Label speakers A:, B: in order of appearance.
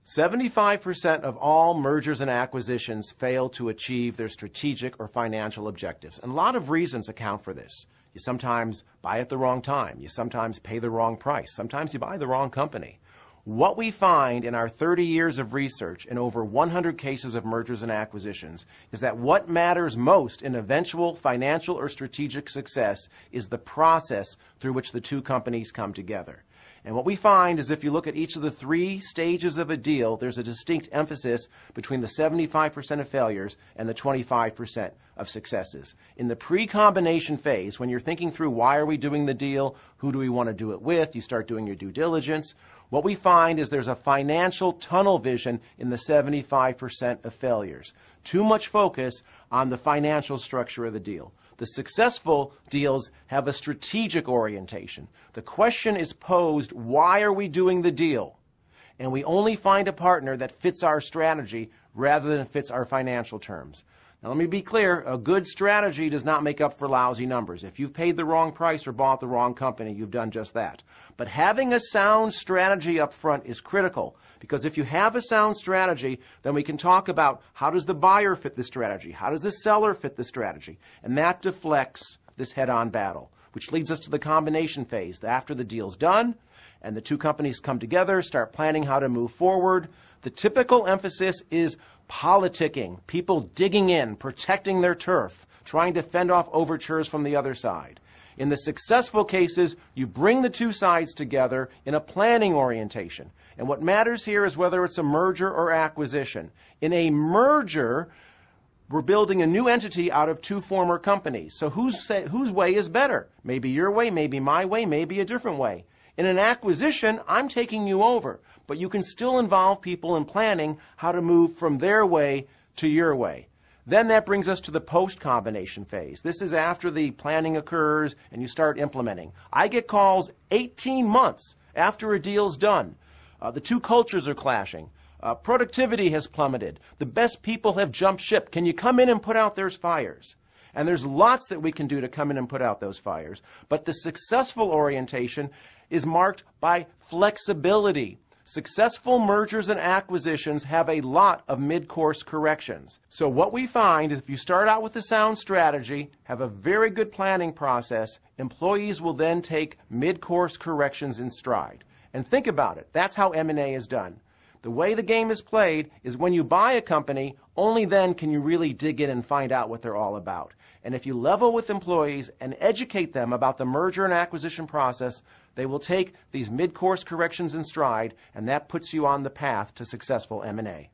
A: 75% of all mergers and acquisitions fail to achieve their strategic or financial objectives. And a lot of reasons account for this. You sometimes buy at the wrong time. You sometimes pay the wrong price. Sometimes you buy the wrong company. What we find in our 30 years of research in over 100 cases of mergers and acquisitions is that what matters most in eventual financial or strategic success is the process through which the two companies come together. And what we find is if you look at each of the 3 stages of a deal, there's a distinct emphasis between the 75% of failures and the 25% of successes. In the pre-combination phase, when you're thinking through why are we doing the deal, who do we want to do it with, you start doing your due diligence, what we find is there's a financial tunnel vision in the 75% of failures. Too much focus on the financial structure of the deal. The successful deals have a strategic orientation. The question is posed, why are we doing the deal? And we only find a partner that fits our strategy rather than fits our financial terms. Now let me be clear, a good strategy does not make up for lousy numbers. If you've paid the wrong price or bought the wrong company, you've done just that. But having a sound strategy up front is critical, because if you have a sound strategy, then we can talk about how does the buyer fit the strategy, how does the seller fit the strategy, and that deflects this head-on battle, which leads us to the combination phase. After the deal's done and the two companies come together, start planning how to move forward, the typical emphasis is politicking, people digging in, protecting their turf, trying to fend off overtures from the other side. In the successful cases, you bring the two sides together in a planning orientation. And what matters here is whether it's a merger or acquisition. In a merger, we're building a new entity out of 2 former companies. So whose way is better? Maybe your way, maybe my way, maybe a different way. In an acquisition, I'm taking you over, but you can still involve people in planning how to move from their way to your way. Then that brings us to the post-combination phase. This is after the planning occurs and you start implementing. I get calls 18 months after a deal's done. The two cultures are clashing. Productivity has plummeted. The best people have jumped ship. Can you come in and put out those fires? And there's lots that we can do to come in and put out those fires. But the successful orientation is marked by flexibility. Successful mergers and acquisitions have a lot of mid-course corrections. So what we find is if you start out with a sound strategy, have a very good planning process, employees will then take mid-course corrections in stride. And think about it. That's how M&A is done. The way the game is played is when you buy a company, only then can you really dig in and find out what they're all about. And if you level with employees and educate them about the merger and acquisition process, they will take these mid-course corrections in stride, and that puts you on the path to successful M&A.